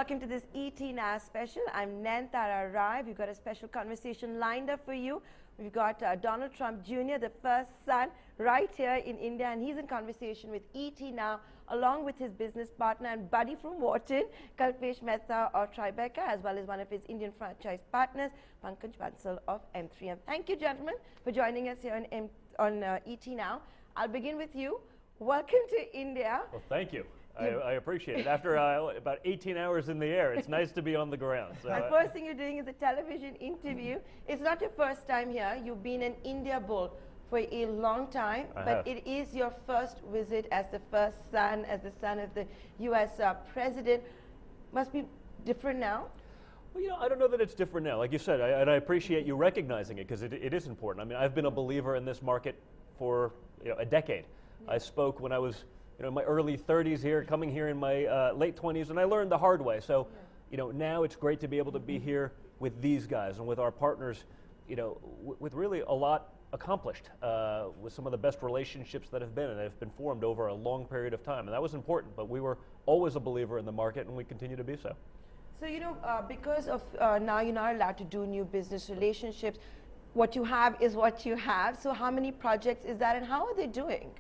welcome to this ET Now special. I'm Nantara Rai. We've got a special conversation lined up for you. We've got Donald Trump Jr., the first son, right here in India, and he's in conversation with ET Now, along with his business partner and buddy from Wharton, Kalpesh Mehta of Tribeca, as well as one of his Indian franchise partners, Pankaj Bansal of M3M. Thank you, gentlemen, for joining us here on ET Now. I'll begin with you. Welcome to India. Well, thank you. I appreciate it. After about 18 hours in the air, it's nice to be on the ground. So, the first thing you're doing is a television interview. It's not your first time here. You've been an India bull for a long time, but it is your first visit as the first son, as the son of the U.S. President. Must be different now? Well, you know, I don't know that it's different now. Like you said, and I appreciate you recognizing it because it is important. I mean, I've been a believer in this market for a decade. I spoke when I was in my early 30s here, coming here in my late 20s, and I learned the hard way. So, now it's great to be able to be here with these guys and with our partners, with really a lot accomplished, with some of the best relationships that have been formed over a long period of time. And that was important, but we were always a believer in the market, and we continue to be so. So, because of now you're not allowed to do new business relationships, what you have is what you have. So how many projects is that, and how are they doing?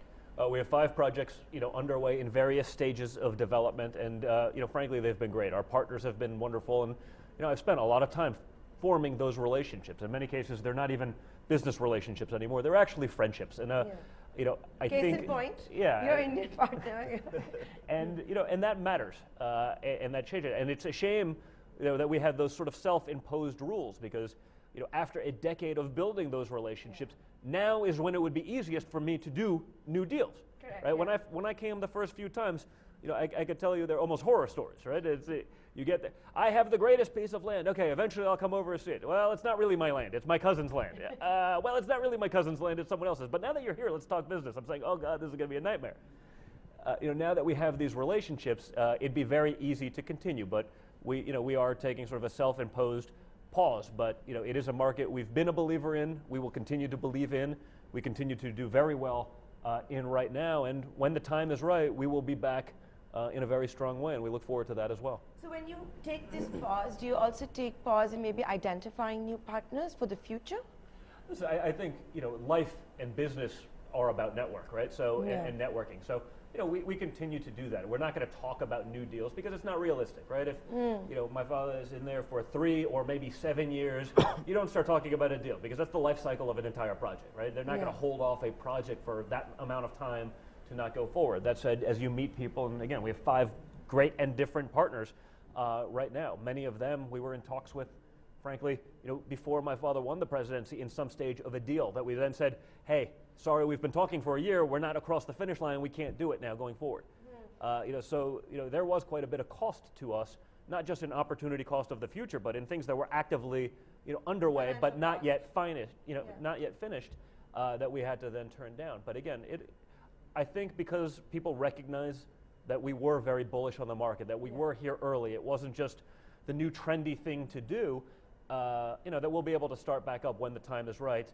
We have 5 projects, underway in various stages of development, and frankly, they've been great. Our partners have been wonderful, and I've spent a lot of time forming those relationships. In many cases, they're not even business relationships anymore; they're actually friendships. And I Case think, in point, yeah, your Indian partner, and and that matters, and that changes. And it's a shame, that we have those sort of self-imposed rules because, after a decade of building those relationships. Now is when it would be easiest for me to do new deals. Correct, right? yeah. When I came the first few times, I could tell you they're almost horror stories, right? You get there. I have the greatest piece of land. Okay, eventually I'll come over and see it. Well, it's not really my land. It's my cousin's land. Well, it's not really my cousin's land. It's someone else's. But now that you're here, let's talk business. I'm saying, oh God, this is going to be a nightmare. Now that we have these relationships, it'd be very easy to continue. But we are taking sort of a self-imposed pause, but it is a market we've been a believer in. We will continue to believe in. We continue to do very well in right now, and when the time is right, we will be back in a very strong way, and we look forward to that as well. So when you take this pause, do you also take pause in maybe identifying new partners for the future? Listen, I think life and business are about network, right? So and networking. So we continue to do that. We're not going to talk about new deals because it's not realistic, right? If my father is in there for 3 or maybe 7 years, you don't start talking about a deal because that's the life cycle of an entire project, right? They're not going to hold off a project for that amount of time to not go forward. That said, as you meet people, and again, we have 5 great and different partners right now. Many of them we were in talks with, frankly, before my father won the presidency in some stage of a deal that we then said, hey, sorry, we've been talking for a year, we're not across the finish line, we can't do it now going forward. So there was quite a bit of cost to us, not just an opportunity cost of the future, but in things that were actively underway, Financial but not cost. yet finished, not yet finished, that we had to then turn down. But again, I think because people recognize that we were very bullish on the market, that we were here early, it wasn't just the new trendy thing to do, that we'll be able to start back up when the time is right,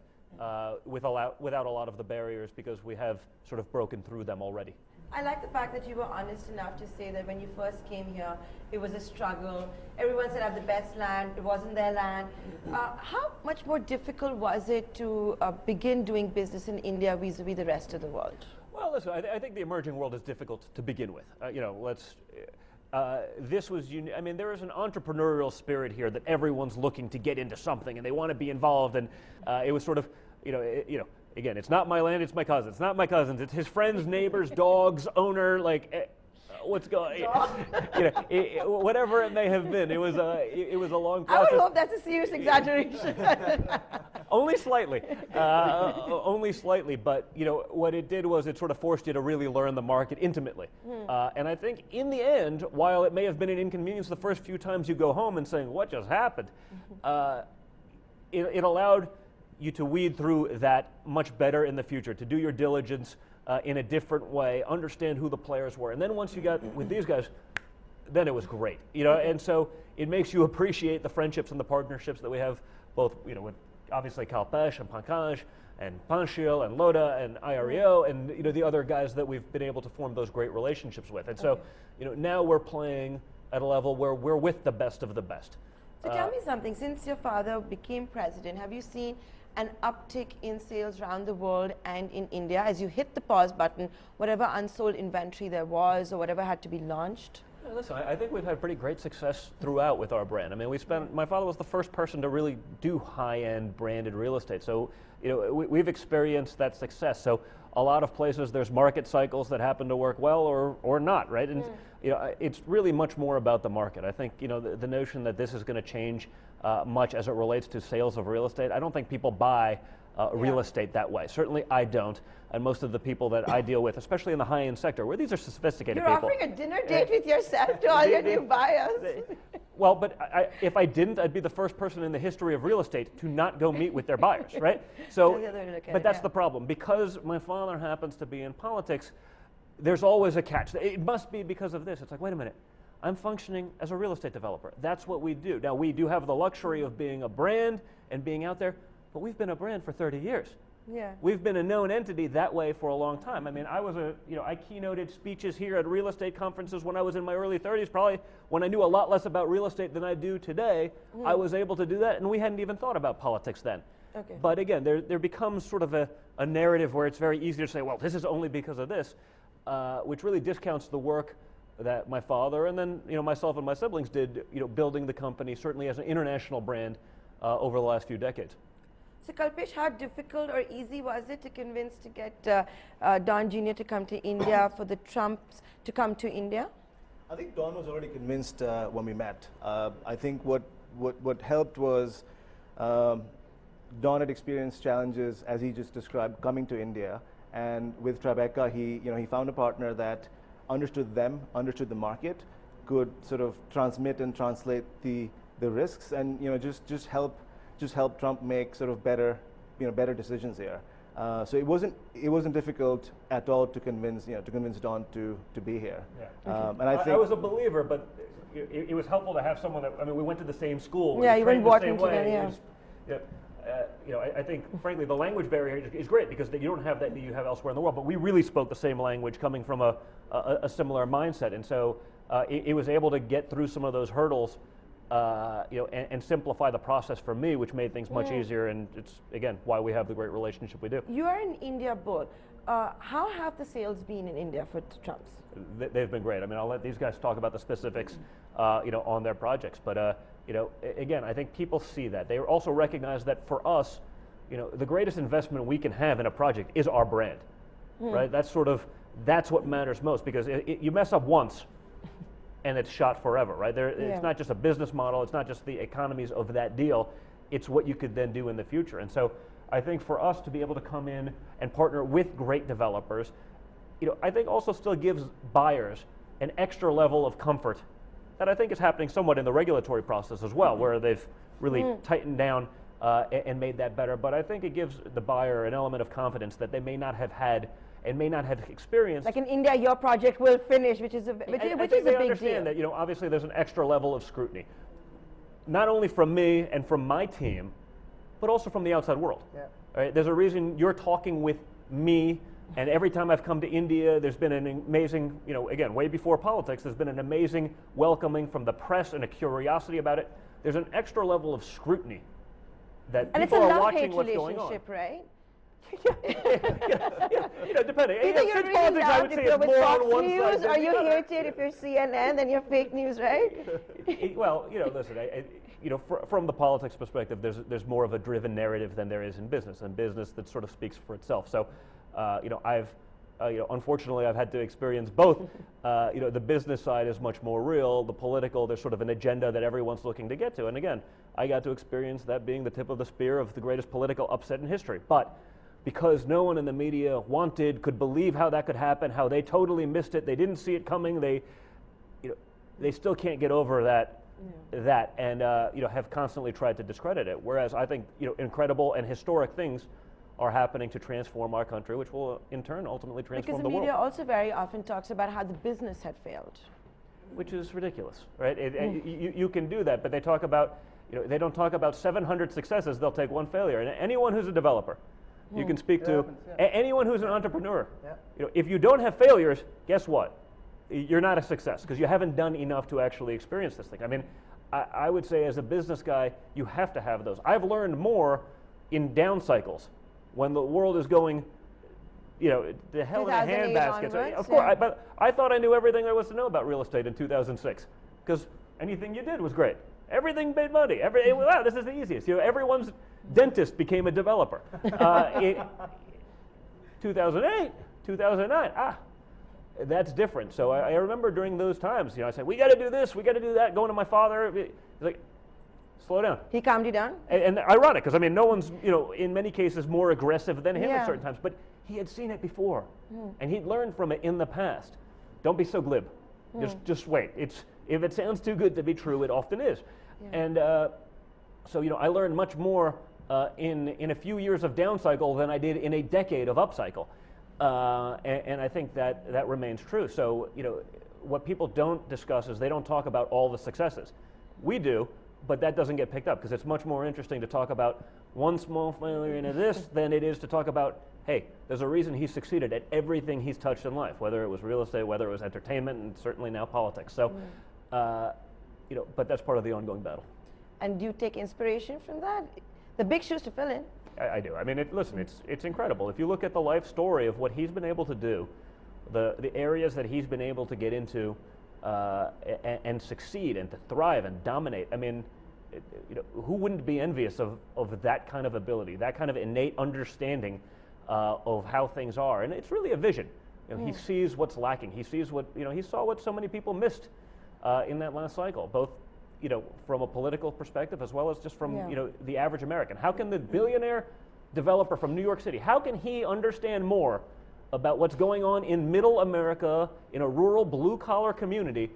without a lot of the barriers because we have sort of broken through them already. I like the fact that you were honest enough to say that when you first came here, it was a struggle. Everyone said I have the best land, it wasn't their land. How much more difficult was it to begin doing business in India vis-a-vis the rest of the world? Well, listen, I think the emerging world is difficult to begin with. This was, I mean, there is an entrepreneurial spirit here that everyone's looking to get into something and they want to be involved. And it was sort of, again, it's not my land, it's my cousin. It's not my cousin's, it's his friends, neighbors, dogs, owner, what's going, whatever it may have been. It was a long process. I would hope that's a serious exaggeration. Only slightly, only slightly. But what it did was it sort of forced you to really learn the market intimately. And I think in the end, while it may have been an inconvenience the first few times you go home and saying, "What just happened?" It allowed you to weed through that much better in the future, to do your diligence in a different way, understand who the players were, and then once you got with these guys, then it was great. And so it makes you appreciate the friendships and the partnerships that we have, both with obviously Kalpesh and Pankaj and Panchil and Loda and IREO and the other guys that we've been able to form those great relationships with. And so now we're playing at a level where we're with the best of the best. So tell me something, since your father became president, have you seen an uptick in sales around the world and in India as you hit the pause button, whatever unsold inventory there was or whatever had to be launched? Yeah, listen, I think we've had pretty great success throughout with our brand. I mean, my father was the first person to really do high-end branded real estate. So, we've experienced that success. So a lot of places there's market cycles that happen to work well or not, right? And it's really much more about the market. I think, the notion that this is going to change much as it relates to sales of real estate, I don't think people buy real estate that way. Certainly I don't. And most of the people that I deal with, especially in the high-end sector, where these are sophisticated people. You're offering a dinner date with yourself to all your new buyers. Well, but if I didn't, I'd be the first person in the history of real estate to not go meet with their buyers, right? So, but that's the problem. Because my father happens to be in politics, there's always a catch. It must be because of this. It's like, wait a minute. I'm functioning as a real estate developer. That's what we do. Now, we do have the luxury of being a brand and being out there, but we've been a brand for 30 years. Yeah. We've been a known entity that way for a long time. I mean, I keynoted speeches here at real estate conferences when I was in my early 30s, probably when I knew a lot less about real estate than I do today. I was able to do that, and we hadn't even thought about politics then. Okay. But again, there becomes sort of a narrative where it's very easy to say, well, this is only because of this, which really discounts the work that my father and then myself and my siblings did, building the company certainly as an international brand over the last few decades. So Kalpesh, how difficult or easy was it to convince to get Don Jr. to come to India, for the Trumps to come to India? I think Don was already convinced when we met. I think what helped was Don had experienced challenges, as he just described, coming to India, and with Tribeca, he found a partner that understood them, understood the market, could sort of transmit and translate the risks, and just help Trump make sort of better decisions here. So it wasn't difficult at all to convince Don to be here. Yeah. And I think I was a believer, but it was helpful to have someone that, I mean, we went to the same school. Yeah, we you went trained the same together. way. I think frankly the language barrier is great because you don't have that you have elsewhere in the world. But we really spoke the same language, coming from a similar mindset, and so it was able to get through some of those hurdles. And simplify the process for me, which made things much easier, and it's, again, why we have the great relationship we do. You are in India both. How have the sales been in India for Trumps? They've been great. I mean, I'll let these guys talk about the specifics, on their projects. But, again, I think people see that. They also recognize that for us, the greatest investment we can have in a project is our brand, right? That's what matters most, because you mess up once, and it's shot forever, right? It's not just a business model, it's not just the economies of that deal, it's what you could then do in the future. And so I think for us to be able to come in and partner with great developers, I think also still gives buyers an extra level of comfort that I think is happening somewhat in the regulatory process as well, where they've really tightened down and made that better. But I think it gives the buyer an element of confidence that they may not have had and may not have experienced. Like in India, your project will finish, which is a big deal. They understand that, obviously there's an extra level of scrutiny, not only from me and from my team, but also from the outside world. Yeah. Right? There's a reason you're talking with me, and every time I've come to India, there's been an amazing, again, way before politics, there's been an amazing welcoming from the press and a curiosity about it. There's an extra level of scrutiny that people are watching what's going on. And it's a love-hate relationship, right? Depending. Either you're really politics, I would say it's more on one News, side. or you hate it if you're CNN, then you're fake news, right? Well, listen, from the politics perspective, there's more of a driven narrative than there is in business, and business that sort of speaks for itself. So, unfortunately, I've had to experience both. The business side is much more real. The political, there's sort of an agenda that everyone's looking to get to. And again, I got to experience that being the tip of the spear of the greatest political upset in history. But because no one in the media could believe how that could happen, how they totally missed it, they didn't see it coming, they still can't get over that, and have constantly tried to discredit it. Whereas I think incredible and historic things are happening to transform our country, which will in turn ultimately transform the world. Because the media also very often talks about how the business had failed. Which is ridiculous, right? You can do that, but they talk about, they don't talk about 700 successes, they'll take one failure. And anyone who's a developer, you can speak to anyone who's an entrepreneur. Yeah. If you don't have failures, guess what? you're not a success because you haven't done enough to actually experience this thing. I mean, I would say as a business guy, you have to have those. I've learned more in down cycles when the world is going, you know, the hell in a 2008 handbasket. onwards, Of course, yeah. but I thought I knew everything there was to know about real estate in 2006 because anything you did was great. Everything made money. Wow, this is the easiest. You know, everyone's dentist became a developer. 2008, 2009, that's different. So I remember during those times, you know, I said, we got to do this, we got to do that, going to my father. He's like, slow down. He calmed you down? And ironic, because I mean, no one's, you know, in many cases more aggressive than him Yeah. at certain times, but he had seen it before, and he'd learned from it in the past. Don't be so glib. Just wait. If it sounds too good to be true, it often is. Yeah. And so, you know, I learned much more in a few years of down cycle than I did in a decade of up cycle. And I think that remains true. So, you know, what people don't discuss is they don't talk about all the successes. We do, but that doesn't get picked up because it's much more interesting to talk about one small failure into this than it is to talk about, hey, there's a reason he succeeded at everything he's touched in life, whether it was real estate, whether it was entertainment, and certainly now politics. So, you know, but that's part of the ongoing battle. And do you take inspiration from that? The big shoes to fill in. I do. I mean, listen, it's incredible. If you look at the life story of what he's been able to do, the areas that he's been able to get into and succeed and to thrive and dominate, I mean, you know, who wouldn't be envious of that kind of ability, that kind of innate understanding of how things are? And it's really a vision. You know, he sees what's lacking. He sees what, you know, he saw what so many people missed in that last cycle, both, you know, from a political perspective as well as just from, you know, the average American. How can the billionaire developer from New York City, how can he understand more about what's going on in middle America in a rural blue-collar community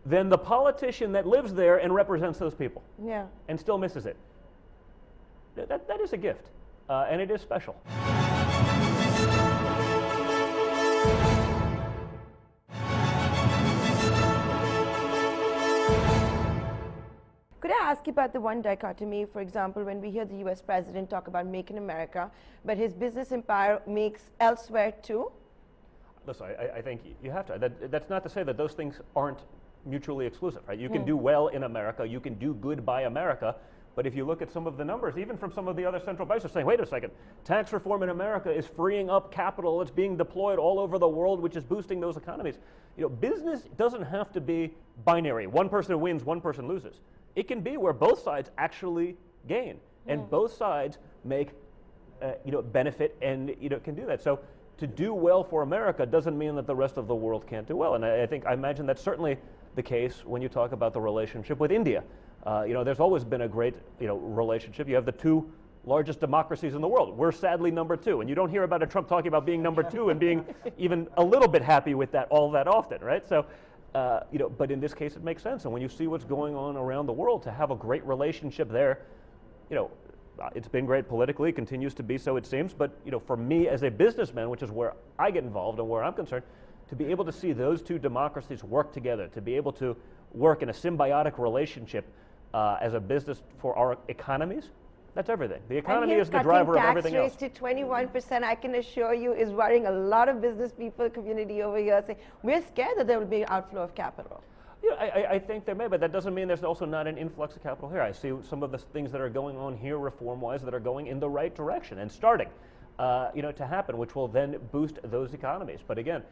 than the politician that lives there and represents those people and still misses it? That is a gift, and it is special. Could I ask you about the one dichotomy? For example, when we hear the US president talk about Make in America, but his business empire makes elsewhere too? Listen, I think you have to. That's not to say that those things aren't mutually exclusive, right? You can do well in America, you can do good by America, but if you look at some of the numbers, even from some of the other central banks are saying, wait a second, tax reform in America is freeing up capital, it's being deployed all over the world, which is boosting those economies. You know, business doesn't have to be binary. One person wins, one person loses. It can be where both sides actually gain, and both sides make, you know, benefit, and you know, can do that. So to do well for America doesn't mean that the rest of the world can't do well. And I imagine that's certainly the case when you talk about the relationship with India. You know, there's always been a great, you know, relationship. You have the two largest democracies in the world. We're sadly number two, and you don't hear about a Trump talking about being number two and being even a little bit happy with that all that often, right? So. You know, but in this case, it makes sense. And when you see what's going on around the world, to have a great relationship there, you know, it's been great politically, continues to be so, it seems. But you know, for me as a businessman, which is where I get involved and where I'm concerned, to be able to see those two democracies work together, to be able to work in a symbiotic relationship as a business for our economies, that's everything. The economy is the driver of everything else. Tax rates to 21%, I can assure you, is worrying a lot of business people, community over here, saying we're scared that there will be an outflow of capital. You know, I think there may, but that doesn't mean there's also not an influx of capital here. I see some of the things that are going on here reform-wise that are going in the right direction and starting, you know, to happen, which will then boost those economies. But again,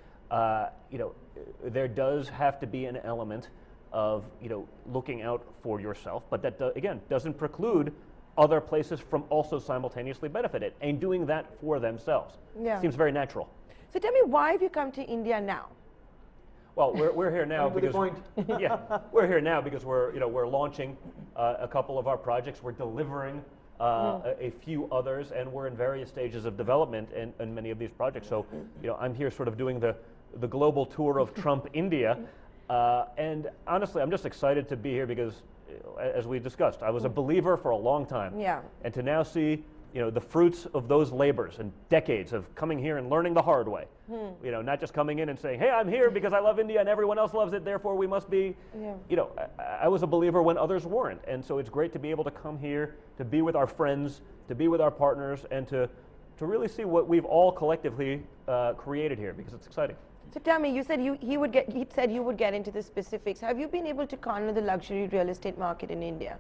you know, there does have to be an element of, you know, looking out for yourself, but that, again, doesn't preclude other places from also simultaneously benefit and doing that for themselves. Seems very natural. So tell me, why have you come to India now? Well, we're here now because yeah, we're here now because we're launching a couple of our projects. We're delivering a few others, and we're in various stages of development in many of these projects. So, you know, I'm here sort of doing the global tour of Trump India, and honestly, I'm just excited to be here because, as we discussed, I was a believer for a long time. And to now see, you know, the fruits of those labors and decades of coming here and learning the hard way. You know, not just coming in and saying, hey, I'm here because I love India and everyone else loves it, therefore we must be, you know, I was a believer when others weren't. And so it's great to be able to come here, to be with our friends, to be with our partners, and to really see what we've all collectively created here, because it's exciting. So tell me, you said he said you would get into the specifics. Have you been able to corner the luxury real estate market in India?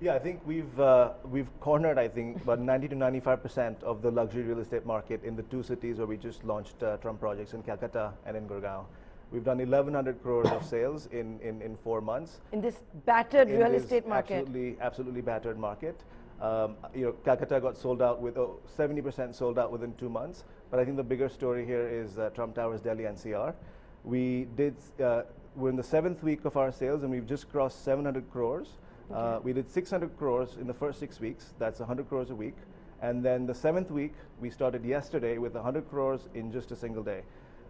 Yeah, I think we've cornered, I think, about 90 to 95% of the luxury real estate market in the two cities where we just launched Trump projects, in Calcutta and in Gurgaon. We've done 1,100 crores of sales in 4 months. In this battered real estate market. Absolutely battered market. Calcutta got sold out with 70% sold out within 2 months. But I think the bigger story here is Trump Towers, Delhi NCR. We're in the 7th week of our sales, and we've just crossed 700 crores. Okay. We did 600 crores in the first 6 weeks. That's 100 crores a week. And then the 7th week, we started yesterday with 100 crores in just a single day.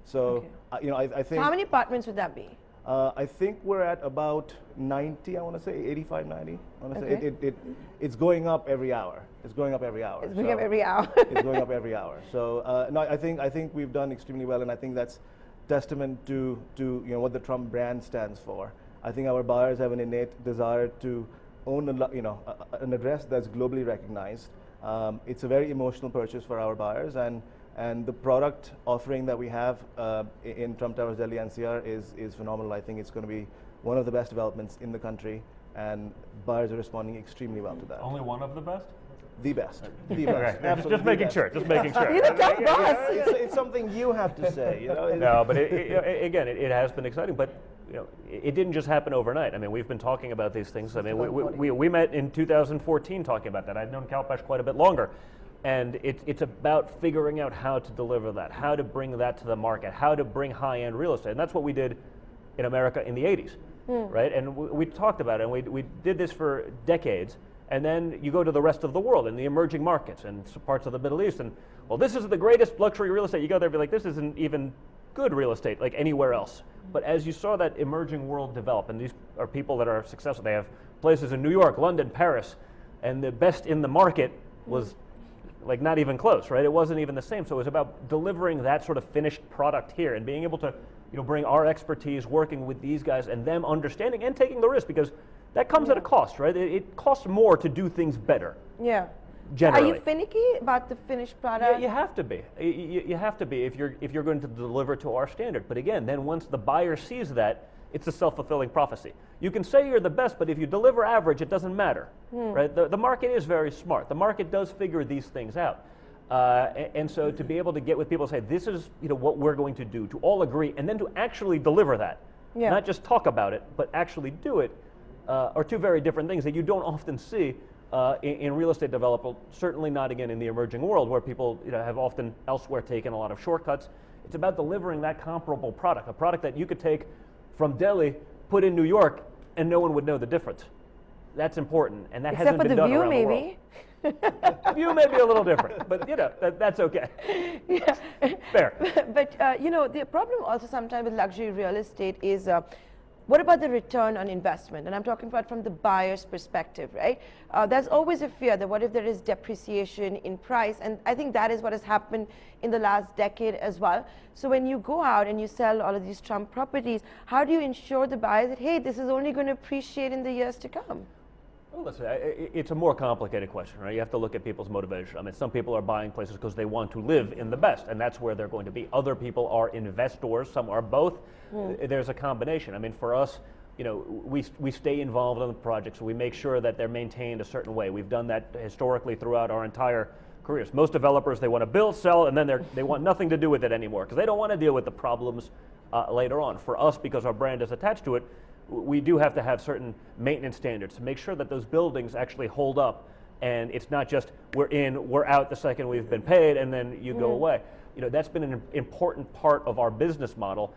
So, okay. I think. So how many apartments would that be? I think we're at about 90, I want to say, 85, 90. I want to say it's going up every hour. It's going up every hour. It's going up every hour. It's going up every hour. So, no, I think we've done extremely well, and I think that's testament to what the Trump brand stands for. I think our buyers have an innate desire to own an address that's globally recognized. It's a very emotional purchase for our buyers, and the product offering that we have in Trump Towers Delhi NCR is phenomenal. I think it's going to be one of the best developments in the country, and buyers are responding extremely well to that. Only one of the best? The best. The best. Right. Just making sure. Just making sure. You're the top boss. It's something you have to say. No, but again, it has been exciting, but it didn't just happen overnight. I mean, we've been talking about these things. I mean, we met in 2014 talking about that. I'd known Kalpesh quite a bit longer. And it's about figuring out how to deliver that, how to bring that to the market, how to bring high-end real estate. And that's what we did in America in the 80s, right? And we talked about it, and we did this for decades. And then you go to the rest of the world and the emerging markets and parts of the Middle East, and, well, this is the greatest luxury real estate. You go there and be like, this isn't even good real estate like anywhere else. But as you saw that emerging world develop, and these are people that are successful, they have places in New York, London, Paris, and the best in the market was like not even close, right? It wasn't even the same. So it was about delivering that sort of finished product here and being able to, bring our expertise, working with these guys and them understanding and taking the risk, because that comes at a cost, right? It costs more to do things better. Yeah. Generally. Are you finicky about the finished product? Yeah, you have to be. You have to be if you're going to deliver to our standard. But again, then once the buyer sees that, it's a self-fulfilling prophecy. You can say you're the best, but if you deliver average, it doesn't matter, right? The market is very smart. The market does figure these things out. And so to be able to get with people and say, this is what we're going to do, to all agree, and then to actually deliver that, not just talk about it, but actually do it, are two very different things that you don't often see in real estate development, certainly not again in the emerging world where people have often elsewhere taken a lot of shortcuts. It's about delivering that comparable product, a product that you could take from Delhi, put in New York, and no one would know the difference. That's important, and that hasn't been done around the world. The view may be a little different, but that's okay. Yeah. Fair. But the problem also sometimes with luxury real estate is what about the return on investment? And I'm talking about from the buyer's perspective, right? There's always a fear that what if there is depreciation in price? And I think that is what has happened in the last decade as well. So when you go out and you sell all of these Trump properties, how do you ensure the buyers that, hey, this is only going to appreciate in the years to come? Well, listen, it's a more complicated question, right? You have to look at people's motivation. I mean, some people are buying places because they want to live in the best, and that's where they're going to be. Other people are investors. Some are both. There's a combination. I mean, for us, we stay involved in the projects. So we make sure that they're maintained a certain way. We've done that historically throughout our entire careers. Most developers, they want to build, sell, and then they want nothing to do with it anymore because they don't want to deal with the problems later on. For us, because our brand is attached to it, we do have to have certain maintenance standards to make sure that those buildings actually hold up, and it's not just we're in, we're out the second we've been paid, and then you go away. That's been an important part of our business model.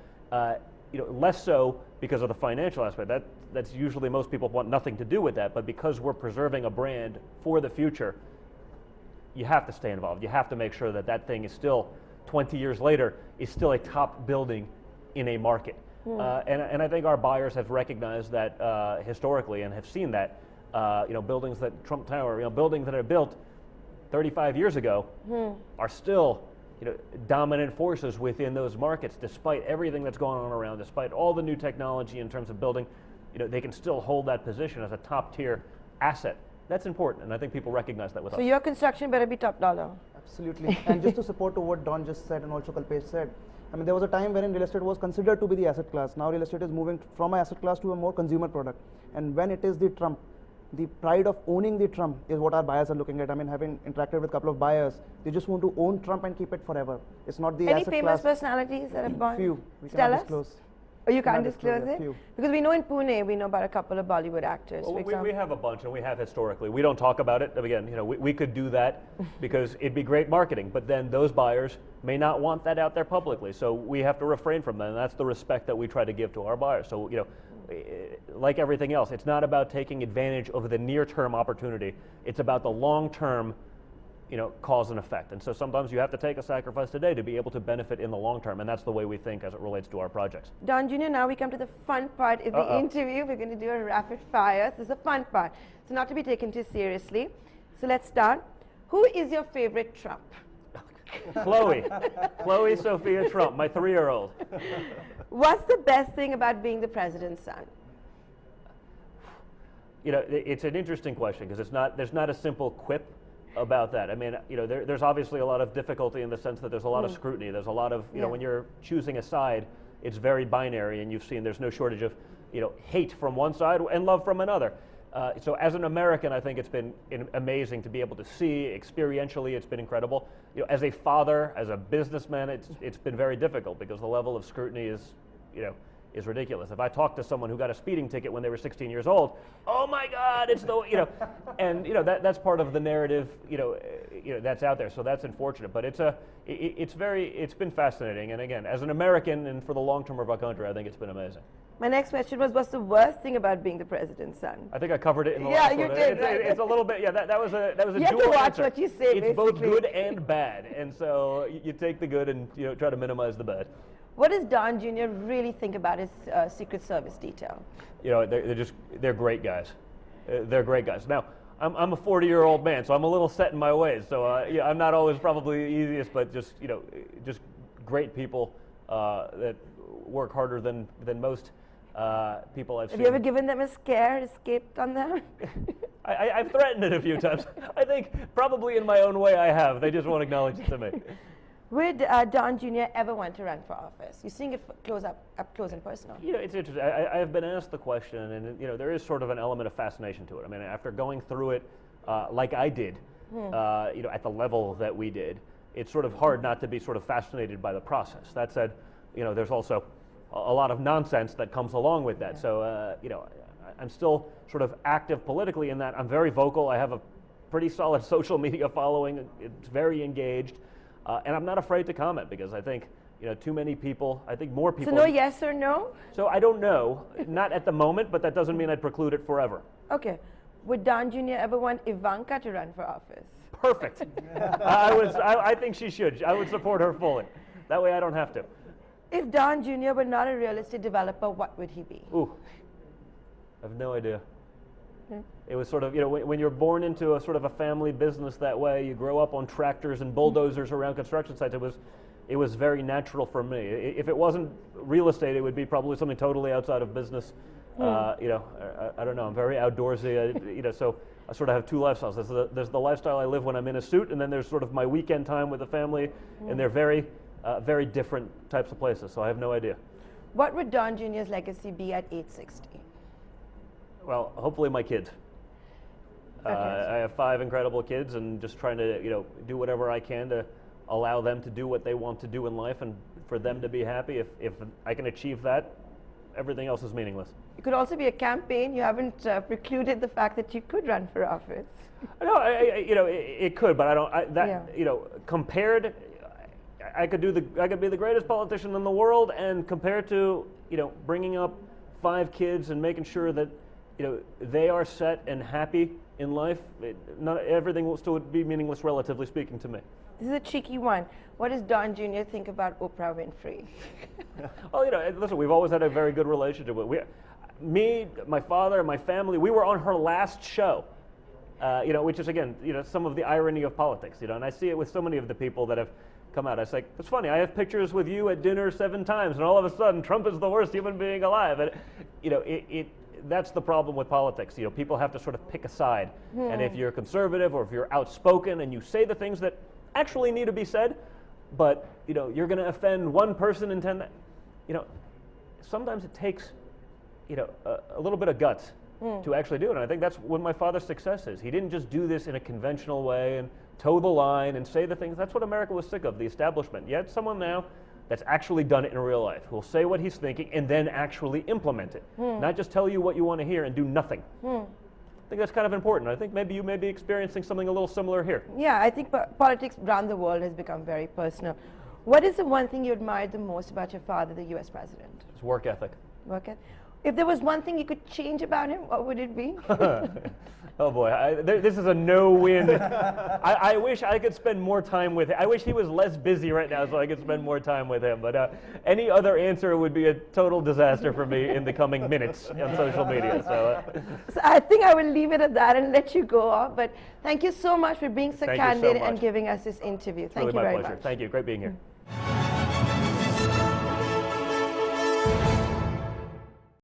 Less so because of the financial aspect. That's usually most people want nothing to do with that, but because we're preserving a brand for the future, you have to stay involved. You have to make sure that that thing is still, 20 years later, is still a top building in a market. And I think our buyers have recognized that historically and have seen that, buildings that Trump Tower, buildings that are built 35 years ago are still, dominant forces within those markets, despite everything that's going on around, despite all the new technology in terms of building, they can still hold that position as a top tier asset. That's important, and I think people recognize that with us. So your construction better be top dollar. Absolutely. And just to support to what Don just said and also Kalpesh said, I mean, there was a time when real estate was considered to be the asset class. Now real estate is moving from an asset class to a more consumer product. And when it is the Trump, the pride of owning the Trump is what our buyers are looking at. I mean, having interacted with a couple of buyers, they just want to own Trump and keep it forever. It's not the Any asset famous class. personalities that have gone? Few. We Tell cannot us. disclose. Oh, you can't Cannot disclose disclose, it? few. Because we know in Pune, we know about a couple of Bollywood actors, Well, for example. we have a bunch, and we have historically. We don't talk about it. Again, we could do that because it'd be great marketing, but then those buyers may not want that out there publicly. So we have to refrain from that, and that's the respect that we try to give to our buyers. So, like everything else, it's not about taking advantage of the near-term opportunity. It's about the long-term cause and effect. And so sometimes you have to take a sacrifice today to be able to benefit in the long term, and that's the way we think as it relates to our projects. Don Jr., now we come to the fun part of the interview. We're going to do a rapid fire. This is the fun part. So not to be taken too seriously. So let's start. Who is your favorite Trump? Chloe Sophia Trump, my 3-year-old. What's the best thing about being the president's son? It's an interesting question because there's not a simple quip about that. I mean, there's obviously a lot of difficulty in the sense that there's a lot of scrutiny. There's a lot of, when you're choosing a side, it's very binary, and you've seen there's no shortage of, hate from one side and love from another. So as an American, I think it's been amazing to be able to see experientially. It's been incredible. As a father, as a businessman, it's been very difficult because the level of scrutiny is ridiculous. If I talk to someone who got a speeding ticket when they were 16 years old, oh my God, it's the and that's part of the narrative that's out there. So that's unfortunate, but it's been fascinating. And again, as an American and for the long term of our country, I think it's been amazing. My next question was, what's the worst thing about being the president's son? I think I covered it in the last one. Yeah, you did. It's a little bit. Yeah, that was a You have dual to watch answer. what you say, It's both basically. good and bad, and so you take the good and try to minimize the bad. What does Don Jr. really think about his Secret Service detail? They're great guys. They're great guys. Now, I'm a 40-year-old man, so I'm a little set in my ways. So I'm not always probably the easiest, but just great people that work harder than most people I've seen. Have you ever given them a scare, escaped on them? I've threatened it a few times. I think probably in my own way I have. They just won't acknowledge it to me. Would Don Jr. ever want to run for office? You're seeing it up close and personal. It's interesting. I have been asked the question, and there is sort of an element of fascination to it. I mean, after going through it like I did, at the level that we did, it's sort of hard not to be sort of fascinated by the process. That said, there's also a lot of nonsense that comes along with that. So, I'm still sort of active politically in that. I'm very vocal. I have a pretty solid social media following. It's very engaged. And I'm not afraid to comment because I think, too many people, I think more people. So no yes or no? So I don't know, not at the moment, but that doesn't mean I'd preclude it forever. Okay. Would Don Jr. ever want Ivanka to run for office? Perfect. I think she should. I would support her fully. That way I don't have to. If Don Jr. were not a real estate developer, what would he be? Ooh, I have no idea. It was sort of, when you're born into a sort of a family business that way, you grow up on tractors and bulldozers around construction sites. It was very natural for me. If it wasn't real estate, it would be probably something totally outside of business. I don't know. I'm very outdoorsy. So I sort of have two lifestyles. There's the lifestyle I live when I'm in a suit, and then there's sort of my weekend time with the family, and they're very, very different types of places. So I have no idea. What would Don Jr.'s legacy be at age 60? Well, hopefully my kids. I have 5 incredible kids, and just trying to do whatever I can to allow them to do what they want to do in life, and for them to be happy. If I can achieve that, everything else is meaningless. It could also be a campaign. You haven't precluded the fact that you could run for office. No, it could, but I don't. Compared, I could be the greatest politician in the world, and compared to bringing up 5 kids and making sure that they are set and happy in life, not everything will still be meaningless, relatively speaking, to me. This is a cheeky one. What does Don Jr. think about Oprah Winfrey? Well, listen, we've always had a very good relationship with me, my father, my family. We were on her last show, which is again, some of the irony of politics, and I see it with so many of the people that have come out. I say, it's funny. I have pictures with you at dinner 7 times, and all of a sudden, Trump is the worst human being alive. And that's the problem with politics. People have to sort of pick a side, and if you're conservative or if you're outspoken and you say the things that actually need to be said, but you're going to offend one person in 10. Sometimes it takes a little bit of guts to actually do it. And I think that's what my father's success is. He didn't just do this in a conventional way and toe the line and say the things. That's what America was sick of, the establishment. Yet someone now that's actually done it in real life, who'll say what he's thinking and then actually implement it. Not just tell you what you want to hear and do nothing. I think that's kind of important. I think maybe you may be experiencing something a little similar here. Yeah, I think politics around the world has become very personal. What is the one thing you admired the most about your father, the US president? His work ethic. Work ethic. If there was one thing you could change about him, what would it be? Oh boy, this is a no-win. I wish I could spend more time with him. I wish he was less busy right now so I could spend more time with him. But any other answer would be a total disaster for me in the coming minutes on social media. So I think I will leave it at that and let you go off. But thank you so much for being so candid and giving us this interview. Thank you very much. Thank you. Great being here.